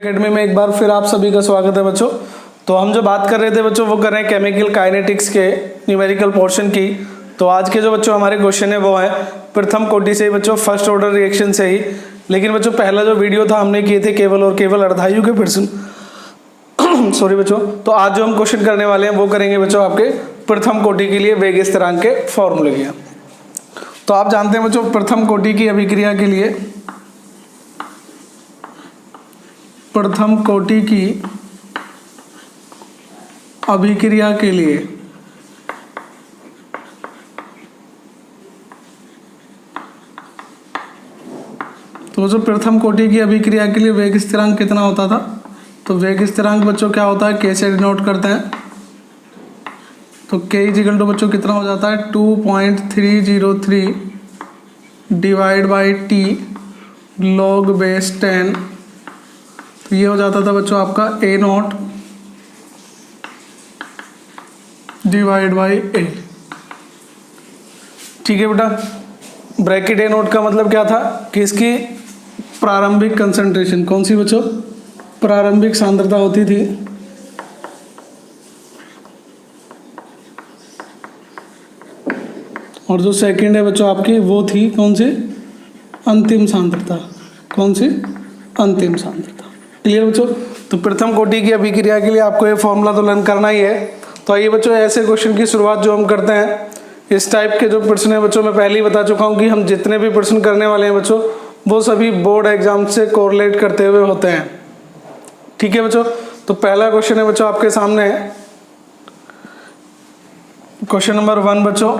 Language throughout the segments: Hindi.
एकेडमी में एक बार फिर आप सभी का स्वागत है बच्चों। तो हम जो बात कर रहे थे बच्चों वो कर रहे हैं केमिकल काइनेटिक्स के न्यूमेरिकल पोर्शन की। तो आज के जो बच्चों हमारे क्वेश्चन है वो है प्रथम कोटि से ही बच्चों, फर्स्ट ऑर्डर रिएक्शन से ही। लेकिन बच्चों पहला जो वीडियो था हमने किए थे केवल और केवल अर्धायु के प्रश्न सॉरी बच्चों। तो आज जो हम क्वेश्चन करने वाले हैं वो करेंगे बच्चों आपके प्रथम कोटि के लिए वेग स्थिरांक के फॉर्मूले के। तो आप जानते हैं बच्चों प्रथम कोटि की अभिक्रिया के लिए, प्रथम कोटि की अभिक्रिया के लिए तो जो प्रथम कोटि की अभिक्रिया के लिए वेग स्थिरांक कितना होता था, तो वेग स्थिरांक बच्चों क्या होता है, के से डिनोट करते हैं। तो के इक्वल टू बच्चों कितना हो जाता है 2.303 divide by T log base 10। तो ये हो जाता था बच्चों आपका ए नॉट डिवाइड बाई ए। ठीक है बेटा, ब्रैकेट ए नॉट का मतलब क्या था कि इसकी प्रारंभिक कंसंट्रेशन कौन सी बच्चों, प्रारंभिक सांद्रता होती थी और जो सेकंड है बच्चों आपकी वो थी कौन सी, अंतिम सांद्रता। कौन सी, अंतिम सांद्रता। क्लियर बच्चों। तो प्रथम कोटि की अभिक्रिया के लिए आपको ये फॉर्मूला तो लर्न करना ही है। तो आइए बच्चों ऐसे क्वेश्चन की शुरुआत जो हम करते हैं, इस टाइप के जो प्रश्न है बच्चों, मैं पहले ही बता चुका हूँ कि हम जितने भी प्रश्न करने वाले हैं बच्चों वो सभी बोर्ड एग्जाम से कोरिलेट करते हुए होते हैं। ठीक है बच्चों। तो पहला क्वेश्चन है बच्चों आपके सामने, क्वेश्चन नंबर 1 बच्चों।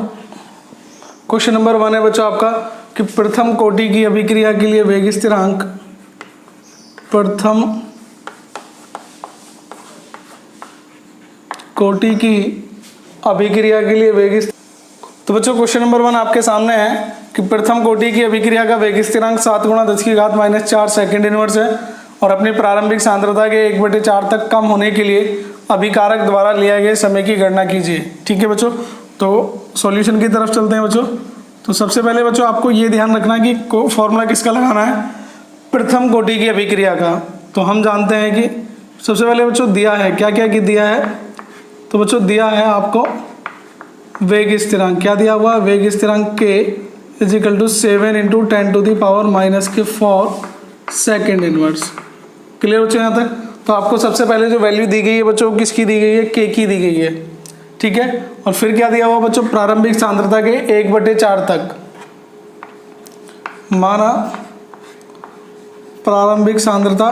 क्वेश्चन नंबर 1 है बच्चों आपका कि प्रथम कोटि की अभिक्रिया के लिए वेग स्थिरांक, प्रथम कोटि की अभिक्रिया के लिए वेग। तो बच्चों क्वेश्चन नंबर 1 आपके सामने है कि प्रथम कोटि की अभिक्रिया का वेग स्थिरांक 7 × 10⁻⁴ सेकंड इनवर्स है और अपनी प्रारंभिक सांद्रता के 1/4 तक कम होने के लिए अभिकारक द्वारा लिया गए समय की गणना कीजिए। ठीक है बच्चों। तो सॉल्यूशन की तरफ चलते हैं बच्चों। तो सबसे पहले बच्चों आपको ये ध्यान रखना कि फॉर्मूला किसका लगाना है, प्रथम कोटि की अभिक्रिया का। तो हम जानते हैं कि सबसे पहले बच्चों दिया है क्या क्या कि दिया है, तो बच्चों दिया है आपको वेग स्थिरांक। क्या दिया हुआ, वेग स्थिरांक के is equal to 7 × 10⁻⁴ second inverse. Clear बच्चों यहाँ तक। तो आपको सबसे पहले जो वैल्यू दी गई है बच्चों किसकी दी गई है, के की दी गई है। ठीक है। और फिर क्या दिया हुआ बच्चों, प्रारंभिक सांद्रता के 1/4 तक, माना प्रारंभिक सांद्रता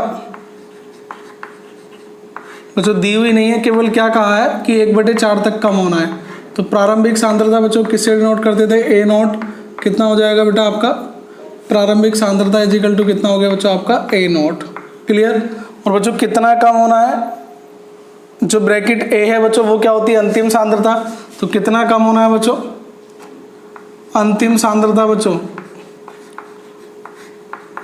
बच्चों दी हुई नहीं है, केवल क्या कहा है कि 1/4 तक कम होना है। तो प्रारंभिक सांद्रता बच्चों किससे डिनोट करते थे, ए नॉट। कितना हो जाएगा बेटा आपका, प्रारंभिक सांद्रता इजिकल टू कितना हो गया बच्चों आपका ए नॉट। क्लियर। और बच्चों कितना कम होना है, जो ब्रैकेट ए है बच्चों वो क्या होती है, अंतिम सांद्रता। तो कितना कम होना है बच्चों, अंतिम सांद्रता बच्चों,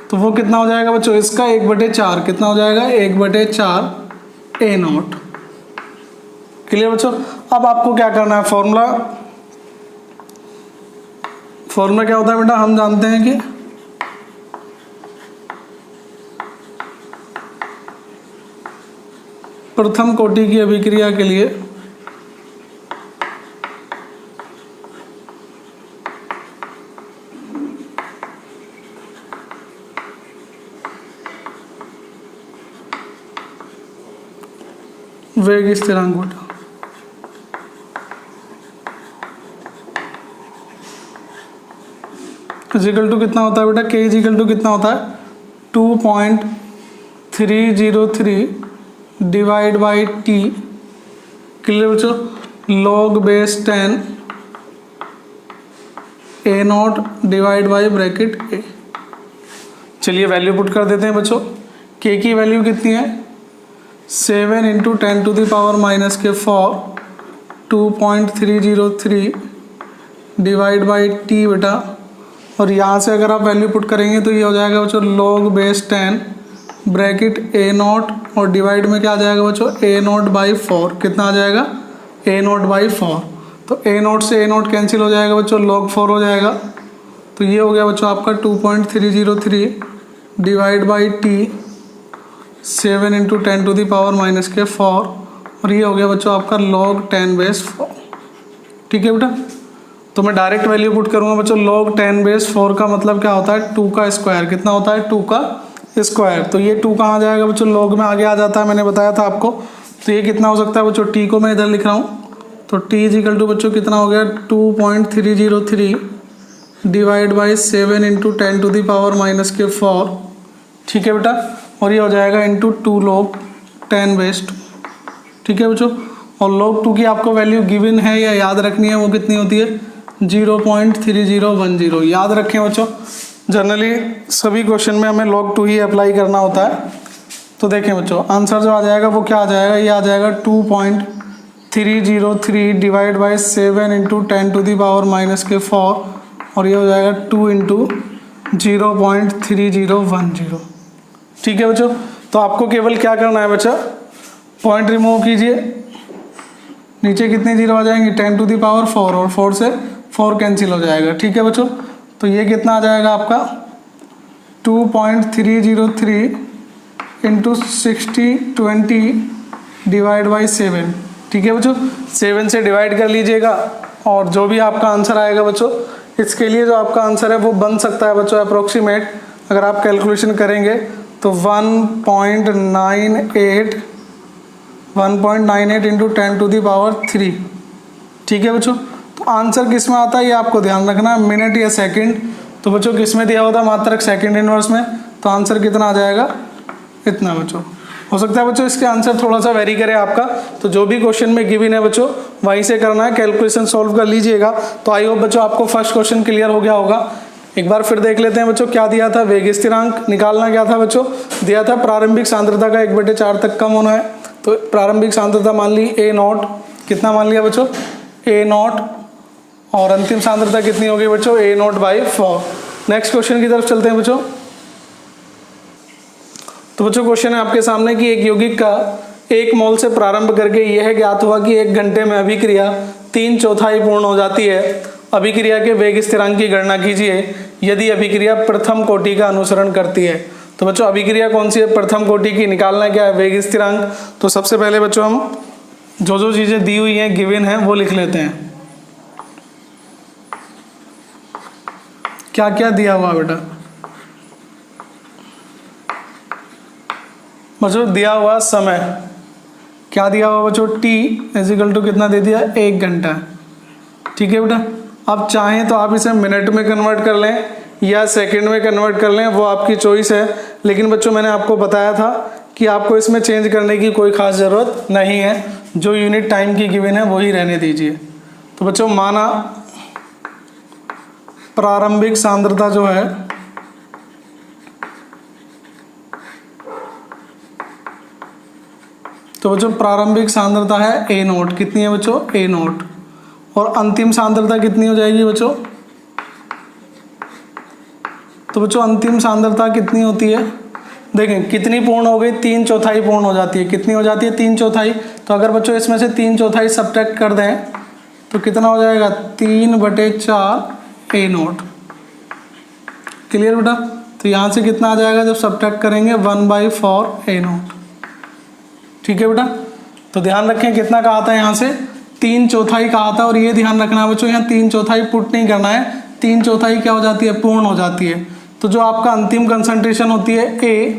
तो वो कितना हो जाएगा बच्चों, इसका 1/4। कितना हो जाएगा, 1/4 ए नॉट। क्लियर बच्चों। अब आपको क्या करना है, फॉर्मूला क्या होता है बेटा, हम जानते हैं कि प्रथम कोटि की अभिक्रिया के लिए वेग स्थिरांक बेटा इजिकल टू कितना होता है बेटा, के इजिकल टू कितना होता है 2.303 डिवाइड बाई टी। क्लियर बच्चों, log base 10 a naught divide by bracket a. चलिए वैल्यू पुट कर देते हैं बच्चों। के की वैल्यू कितनी है, 7 × 10⁻⁴ 2.303 डिवाइड बाई टी बेटा। और यहाँ से अगर आप वैल्यू पुट करेंगे तो ये हो जाएगा बच्चों log base 10 bracket A not और डिवाइड में क्या आ जाएगा बच्चों, ए नॉट बाई 4। कितना आ जाएगा, ए नॉट बाई 4। तो ए नॉट से ए नॉट कैंसिल हो जाएगा बच्चों, log 4 हो जाएगा। तो ये हो गया बच्चों आपका 2.303 डिवाइड बाई टी 7 इंटू 10⁻⁻⁴, और ये हो गया बच्चों आपका log 10⁻⁴। ठीक है बेटा, तो मैं डायरेक्ट वैल्यू पुट करूँगा बच्चों। log 10⁻⁴ का मतलब क्या होता है, 2 का स्क्वायर। कितना होता है, 2 का स्क्वायर। तो ये 2 कहाँ जाएगा बच्चों, log में आगे आ जाता है, मैंने बताया था आपको। तो ये कितना हो सकता है बच्चों, t को मैं इधर लिख रहा हूँ, तो t इजिकल टू बच्चों कितना हो गया, 2.303 डिवाइड बाई 7 इंटू 10⁻⁻⁴। ठीक है बेटा, और ये हो जाएगा इंटू 2 log 10⁻²। ठीक है बच्चों, और log 2 की आपको वैल्यू गिवन है या याद रखनी है, वो कितनी होती है, 0.3010। याद रखें बच्चों, जनरली सभी क्वेश्चन में हमें log 2 ही अप्लाई करना होता है। तो देखें बच्चों, आंसर जो आ जाएगा वो क्या आ जाएगा, ये आ जाएगा 2.303 डिवाइड बाई 7 इंटू 10⁻⁻⁴, और ये हो जाएगा 2 इंटू 0.3010। ठीक है बच्चों, तो आपको केवल क्या करना है बच्चा, पॉइंट रिमूव कीजिए, नीचे कितनी जीरो आ जाएंगी, 10⁴ और 4 से 4 कैंसिल हो जाएगा। ठीक है बच्चों, तो ये कितना आ जाएगा आपका 2.303 इंटू 6020 डिवाइड बाई 7। ठीक है बच्चों, 7 से डिवाइड कर लीजिएगा, और जो भी आपका आंसर आएगा बच्चों, इसके लिए जो आपका आंसर है वो बन सकता है बच्चों अप्रोक्सीमेट, अगर आप कैलकुलेशन करेंगे तो 1.98 इंटू 10⁻3। ठीक है बच्चों, तो आंसर किस में आता है ये आपको ध्यान रखना है, मिनट या सेकंड। तो बच्चों किस में दिया होता है, मात्रक सेकंड इनवर्स में। तो आंसर कितना आ जाएगा, इतना बच्चों। हो सकता है बच्चों इसके आंसर थोड़ा सा वेरी करे आपका, तो जो भी क्वेश्चन में गिवन है बच्चों वहीं से करना है, कैलकुलेशन सॉल्व कर लीजिएगा। तो आई होप बच्चों आपको फर्स्ट क्वेश्चन क्लियर हो गया होगा। एक बार फिर देख लेते हैं बच्चों, क्या दिया था, वेग स्थिरांक निकालना क्या था बच्चों, दिया था प्रारंभिक सांद्रता का 1/4 तक कम होना है। तो प्रारंभिक सांद्रता मान ली A0, कितना मान लिया बच्चों, A0, और अंतिम सांद्रता कितनी होगी बच्चों, A0/4। नेक्स्ट क्वेश्चन की तरफ चलते हैं बच्चों। तो बच्चों क्वेश्चन है आपके सामने कि एक यौगिक का 1 मोल से प्रारंभ करके यह ज्ञात हुआ कि 1 घंटे में अभिक्रिया 3/4 पूर्ण हो जाती है। अभिक्रिया के वेग स्थिरांक की गणना कीजिए यदि अभिक्रिया प्रथम कोटि का अनुसरण करती है। तो बच्चों अभिक्रिया कौन सी है, प्रथम कोटि की। निकालना क्या है, वेग स्थिरांक। तो सबसे पहले बच्चों हम जो चीजें दी हुई हैं, गिवन है, वो लिख लेते हैं। क्या क्या दिया हुआ बेटा बच्चों, दिया हुआ समय, क्या दिया हुआ बच्चों, t इजिकल टू कितना दे दिया, 1 घंटा। ठीक है बेटा, अब चाहें तो आप इसे मिनट में कन्वर्ट कर लें या सेकंड में कन्वर्ट कर लें, वो आपकी चॉइस है। लेकिन बच्चों मैंने आपको बताया था कि आपको इसमें चेंज करने की कोई खास ज़रूरत नहीं है, जो यूनिट टाइम की गिवन है वही रहने दीजिए। तो बच्चों माना प्रारंभिक सांद्रता जो है तो बच्चों प्रारंभिक सांद्रता है A0, कितनी है बच्चों, A0, और अंतिम सांद्रता कितनी हो जाएगी बच्चों। तो बच्चों अंतिम सांद्रता कितनी होती है, देखें कितनी पूर्ण हो गई, 3/4 पूर्ण हो जाती है। कितनी हो जाती है, 3/4। तो अगर बच्चों इसमें से 3/4 सब्ट्रैक्ट कर दें तो कितना हो जाएगा, 3/4 A0। क्लियर बेटा, तो यहाँ से कितना आ जाएगा जब सब्ट्रैक्ट करेंगे, 1/4 A0। ठीक है बेटा, तो ध्यान रखें कितना कहा था, यहाँ से 3/4 कहा था, और ये ध्यान रखना है बच्चों यहाँ 3/4 पुट नहीं करना है, 3/4 क्या हो जाती है, पूर्ण हो जाती है। तो जो आपका अंतिम कंसंट्रेशन होती है A,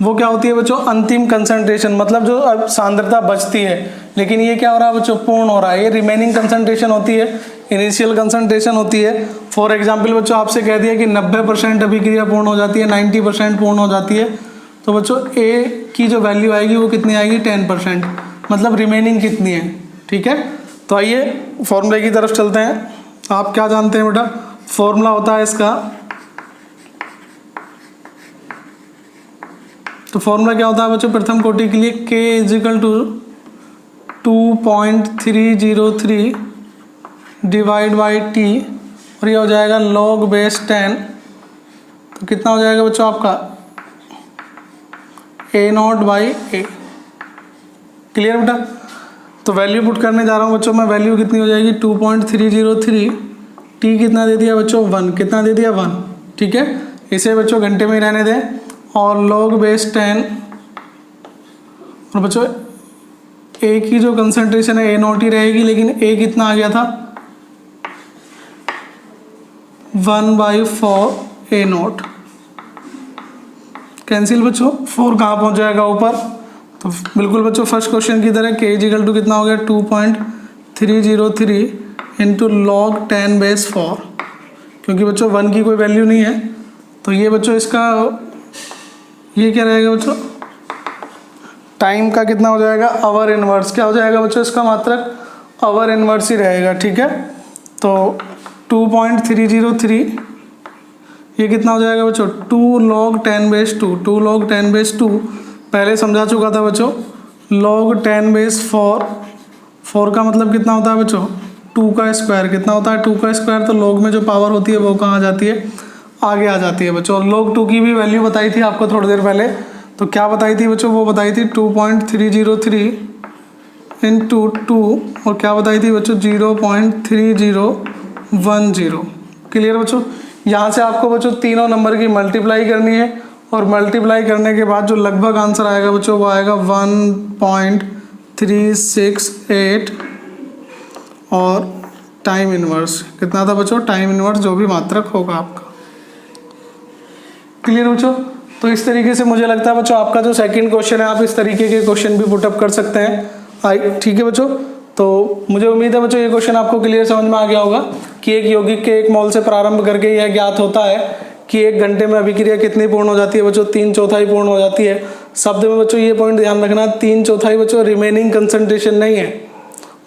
वो क्या होती है बच्चों, अंतिम कंसंट्रेशन, मतलब जो अब सांद्रता बचती है, लेकिन ये क्या हो रहा है बच्चों, पूर्ण हो रहा है। ये रिमेनिंग कंसंट्रेशन होती है, इनिशियल कंसंट्रेशन होती है। फॉर एग्जांपल बच्चों आपसे कह दिया कि 90% अभिक्रिया पूर्ण हो जाती है, 90% पूर्ण हो जाती है, तो बच्चों A की जो वैल्यू आएगी वो कितनी आएगी, 10%, मतलब रिमेनिंग कितनी है। ठीक है, तो आइए फॉर्मूले की तरफ चलते हैं। आप क्या जानते हैं बेटा, फॉर्मूला होता है इसका, तो फॉर्मूला क्या होता है बच्चों प्रथम कोटि के लिए, K is equal to 2.303 divide by T, और ये हो जाएगा log बेस 10। तो कितना हो जाएगा बच्चों आपका, A0/A। क्लियर बेटा, तो वैल्यू पुट करने जा रहा हूँ बच्चों मैं, वैल्यू कितनी हो जाएगी 2.303, T कितना दे दिया बच्चों 1, कितना दे दिया 1। ठीक है, इसे बच्चों घंटे में ही रहने दें। और log बेस 10, और बच्चों ए की जो कंसंट्रेशन है ए नॉट ही रहेगी, लेकिन ए कितना आ गया था 1/4 ए नॉट। कैंसिल बच्चों, 4 कहाँ पहुँच जाएगा ऊपर, तो बिल्कुल बच्चों फर्स्ट क्वेश्चन की तरह के इजिकल टू कितना हो गया 2.303 इंटू लॉग 10/4, क्योंकि बच्चों 1 की कोई वैल्यू नहीं है, तो ये बच्चों इसका ये क्या रहेगा बच्चों, टाइम का कितना हो जाएगा आवर इनवर्स, क्या हो जाएगा बच्चों इसका मात्रक आवर इनवर्स ही रहेगा। ठीक है, तो 2.303 ये कितना हो जाएगा बच्चों 2 log 10/2, 2 log 10/2 पहले समझा चुका था बच्चों। log 10/4, 4 का मतलब कितना होता है बच्चों 2 का स्क्वायर, कितना होता है 2 का स्क्वायर, तो log में जो पावर होती है वो कहाँ आ जाती है, आगे आ जाती है बच्चों। log 2 की भी वैल्यू बताई थी आपको थोड़ी देर पहले, तो क्या बताई थी बच्चों, वो बताई थी 2.303 इंटू 2, और क्या बताई थी बच्चों 0.3010। क्लियर बच्चों, यहाँ से आपको बच्चों तीनों नंबर की मल्टीप्लाई करनी है, और मल्टीप्लाई करने के बाद जो लगभग आंसर आएगा बच्चों वो आएगा 1.368, और टाइम इनवर्स कितना था बच्चों, टाइम इनवर्स जो भी मात्रक होगा आपका। क्लियर बच्चों, तो इस तरीके से मुझे लगता है बच्चों आपका जो सेकंड क्वेश्चन है आप इस तरीके के क्वेश्चन भी पुटअप कर सकते हैं। ठीक है बच्चों, तो मुझे उम्मीद है बच्चों ये क्वेश्चन आपको क्लियर समझ में आ गया होगा कि एक यौगिक के 1 मोल से प्रारंभ करके यह ज्ञात होता है कि 1 घंटे में अभिक्रिया कितनी पूर्ण हो जाती है बच्चों, 3/4 पूर्ण हो जाती है। शब्द में बच्चों ये पॉइंट ध्यान रखना, 3/4 बच्चों रिमेनिंग कंसंट्रेशन नहीं है,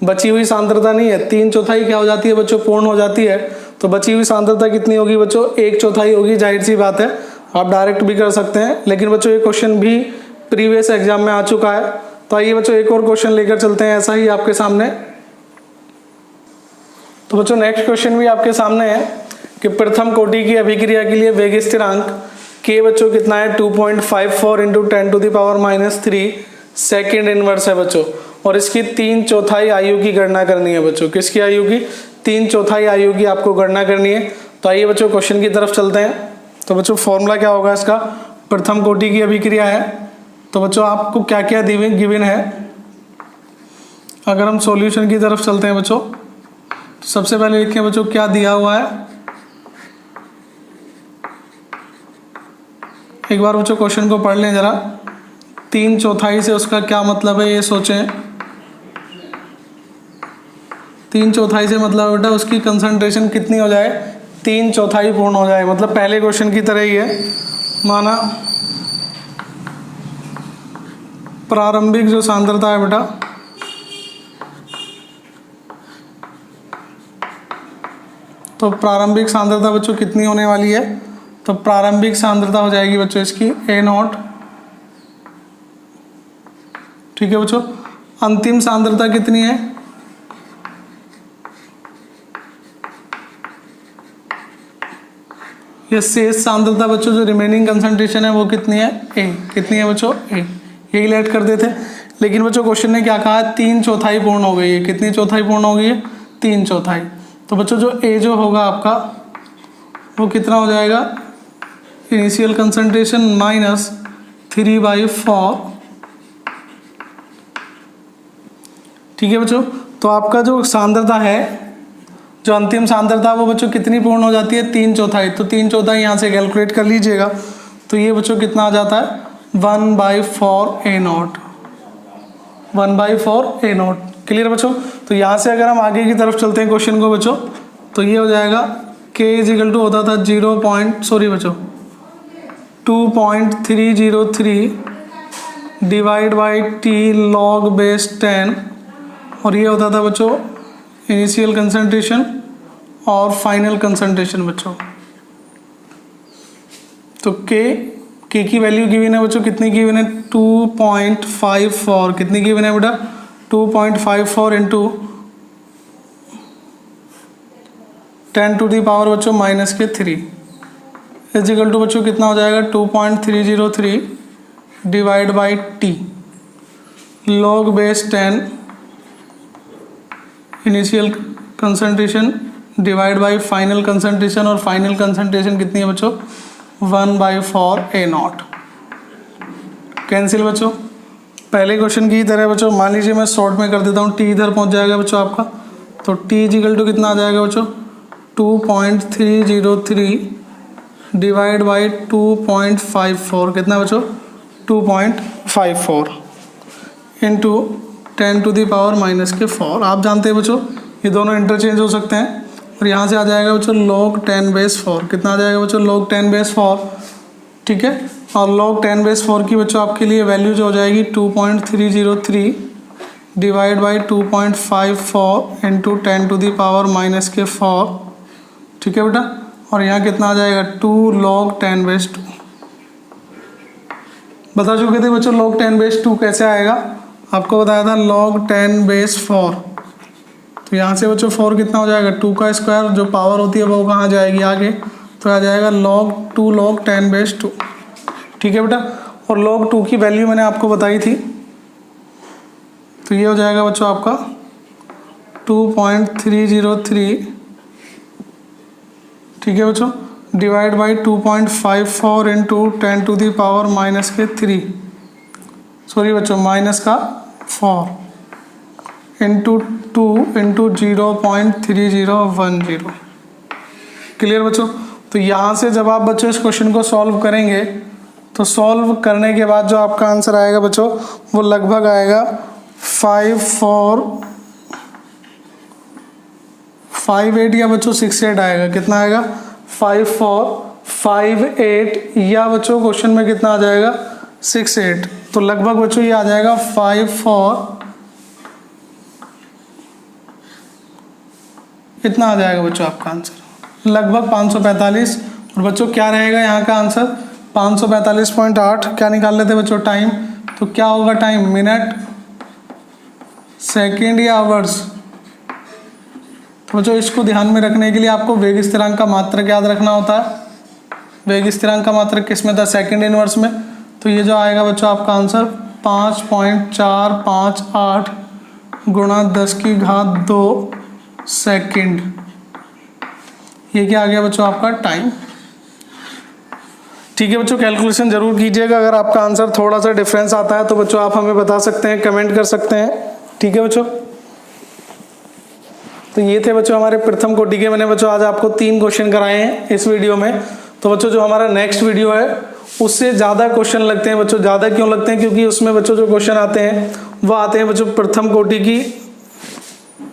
बची हुई सांद्रता नहीं है, 3/4 क्या हो जाती है बच्चों पूर्ण हो जाती है। तो बची हुई सांद्रता कितनी होगी बच्चों 1/4 होगी, जाहिर सी बात है, आप डायरेक्ट भी कर सकते हैं, लेकिन बच्चों ये क्वेश्चन भी प्रीवियस एग्जाम में आ चुका है। तो आइए बच्चों एक और क्वेश्चन लेकर चलते हैं ऐसा ही आपके सामने। तो बच्चों नेक्स्ट क्वेश्चन भी आपके सामने है कि प्रथम कोटि की अभिक्रिया के लिए वेग स्थिरांक के बच्चों कितना है 2.54 इंटू 10⁻³ सेकेंड इनवर्स है बच्चों, और इसकी 3/4 आयु की गणना करनी है बच्चों। किसकी आयु की, 3/4 आयु की आपको गणना करनी है। तो आइए बच्चों क्वेश्चन की तरफ चलते हैं। तो बच्चों फॉर्मूला क्या होगा इसका, प्रथम कोटि की अभिक्रिया है, तो बच्चों आपको क्या क्या गिवन है। अगर हम सॉल्यूशन की तरफ चलते हैं बच्चों, तो सबसे पहले लिखें बच्चों क्या दिया हुआ है। एक बार बच्चों क्वेश्चन को पढ़ लें जरा, 3/4 से उसका क्या मतलब है ये सोचें। 3/4 से मतलब बेटा उसकी कंसंट्रेशन कितनी हो जाए, 3/4 पूर्ण हो जाए, मतलब पहले क्वेश्चन की तरह ही है। माना प्रारंभिक जो सांद्रता है बेटा तो प्रारंभिक सांद्रता बच्चों कितनी होने वाली है, तो प्रारंभिक सांद्रता हो जाएगी बच्चों इसकी A0। ठीक है बच्चों, अंतिम सांद्रता कितनी है, ये शेष सांद्रता बच्चों जो रिमेनिंग कंसंट्रेशन है वो कितनी है A, कितनी है बच्चों A, यही लेट कर देते। लेकिन बच्चों क्वेश्चन ने क्या कहा है 3/4 पूर्ण हो गई है, कितनी चौथाई पूर्ण हो गई है 3/4। तो बच्चों जो A जो होगा आपका वो कितना हो जाएगा, इनिशियल कंसंट्रेशन माइनस 3/4। ठीक है बच्चों, तो आपका जो सांद्रता है, जो अंतिम सांद्रता वो बच्चों कितनी पूर्ण हो जाती है 3/4। तो 3/4 यहाँ से कैलकुलेट कर लीजिएगा, तो ये बच्चों कितना आ जाता है 1/4 A0, 1/4 A0। क्लियर बच्चों, तो यहाँ से अगर हम आगे की तरफ चलते हैं क्वेश्चन को बच्चों, तो ये हो जाएगा K = होता था 2.303 divide by T log base 10, और ये होता था बच्चों इनिशियल कंसंट्रेशन और फाइनल कंसंट्रेशन बच्चों। तो K की वैल्यू गिवन है बच्चों, कितनी गिवन है 2.54, कितनी गिवन है बेटा 2.54 इंटू 10⁻³ बच्चों -3 इक्वल टू बच्चों कितना हो जाएगा 2.303 divide by T log base 10 initial concentration divide by final concentration, और फाइनल कंसंट्रेशन कितनी है बच्चों 1/4 A0। कैंसिल बच्चों। पहले क्वेश्चन की तरह बच्चों मान लीजिए मैं शॉर्ट में कर देता हूँ, टी इधर पहुँच जाएगा बच्चों आपका, तो टी इजिकल टू कितना आ जाएगा बच्चों 2.303 डिवाइड बाई 2.54 कितना बच्चों 2.54 इंटू 10⁻⁻⁴। आप जानते हैं बच्चों ये दोनों इंटरचेंज हो सकते हैं, और यहाँ से आ जाएगा बच्चों log 10⁻⁴। कितना आ जाएगा बच्चों log 10⁻⁴, ठीक है। और log 10⁻⁴ की बच्चों आपके लिए वैल्यू जो हो जाएगी 2.303 डिवाइड बाई 2.54 इंटू 10⁻⁻⁴, ठीक है बेटा। और यहाँ कितना आ जाएगा 2 log 10⁻²। बता चुके थे बच्चों log 10⁻² कैसे आएगा, आपको बताया था log 10⁻⁴। तो यहाँ से बच्चों 4 कितना हो जाएगा 2 का स्क्वायर, जो पावर होती है वो कहाँ जाएगी आगे, तो आ जाएगा2 log 10⁻², ठीक है बेटा। और log 2 की वैल्यू मैंने आपको बताई थी, तो ये हो जाएगा बच्चों आपका 2.303, ठीक है बच्चों, डिवाइड बाई 2.54 इंटू 10⁻⁻³ सॉरी बच्चों -4 इंटू 2 इंटू 0.3010। क्लियर बच्चों। तो यहाँ से जब आप बच्चों इस क्वेश्चन को सॉल्व करेंगे तो सॉल्व करने के बाद जो आपका आंसर आएगा बच्चों वो लगभग आएगा 5458 या बच्चों 68 आएगा। कितना आएगा 5458 या बच्चों क्वेश्चन में कितना आ जाएगा 68। तो लगभग बच्चों ये आ जाएगा 54 इतना आ जाएगा बच्चों आपका आंसर लगभग 545। और बच्चों क्या रहेगा यहाँ का आंसर 545.8। क्या निकाल लेते बच्चों टाइम, तो क्या होगा टाइम मिनट सेकंड या आवर्स। तो बच्चों इसको ध्यान में रखने के लिए आपको वेग स्थिरांक का मात्रक याद रखना होता है। वेग स्थिरांक का मात्रक किस में था सेकंड इनवर्स में। तो ये जो आएगा बच्चों आपका आंसर 5.458 गुणा 10⁻² सेकंड। ये क्या आ गया बच्चों आपका टाइम। ठीक है बच्चों कैलकुलेशन जरूर कीजिएगा। अगर आपका आंसर थोड़ा सा डिफरेंस आता है तो बच्चों आप हमें बता सकते हैं, कमेंट कर सकते हैं। ठीक है बच्चों। तो ये थे बच्चों हमारे प्रथम कोटि के। मैंने बच्चों आज आपको 3 क्वेश्चन कराए हैं इस वीडियो में। तो बच्चों जो हमारा नेक्स्ट वीडियो है उससे ज़्यादा क्वेश्चन लगते हैं बच्चों। ज़्यादा क्यों लगते हैं, क्योंकि उसमें बच्चों जो क्वेश्चन आते हैं वो आते हैं बच्चों प्रथम कोटि की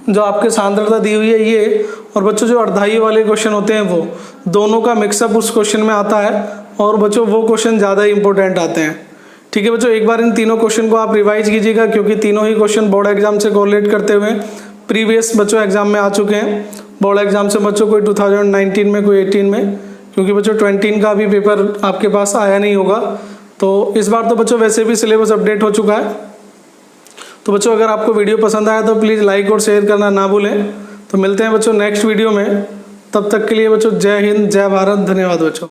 जो आपके सांद्रता दी हुई है ये, और बच्चों जो अर्धाई वाले क्वेश्चन होते हैं वो दोनों का मिक्सअप उस क्वेश्चन में आता है, और बच्चों वो क्वेश्चन ज़्यादा इंपॉर्टेंट आते हैं। ठीक है बच्चों, एक बार इन तीनों क्वेश्चन को आप रिवाइज कीजिएगा, क्योंकि तीनों ही क्वेश्चन बोर्ड एग्जाम से कोरिलेट करते हुए प्रीवियस बच्चों एग्जाम में आ चुके हैं। बोर्ड एग्जाम से बच्चों कोई 2019 में कोई 18 में, क्योंकि बच्चों 20 का भी पेपर आपके पास आया नहीं होगा। तो इस बार तो बच्चों वैसे भी सिलेबस अपडेट हो चुका है। तो बच्चों अगर आपको वीडियो पसंद आया तो प्लीज़ लाइक और शेयर करना ना भूलें। तो मिलते हैं बच्चों नेक्स्ट वीडियो में, तब तक के लिए बच्चों जय हिंद जय भारत, धन्यवाद बच्चों।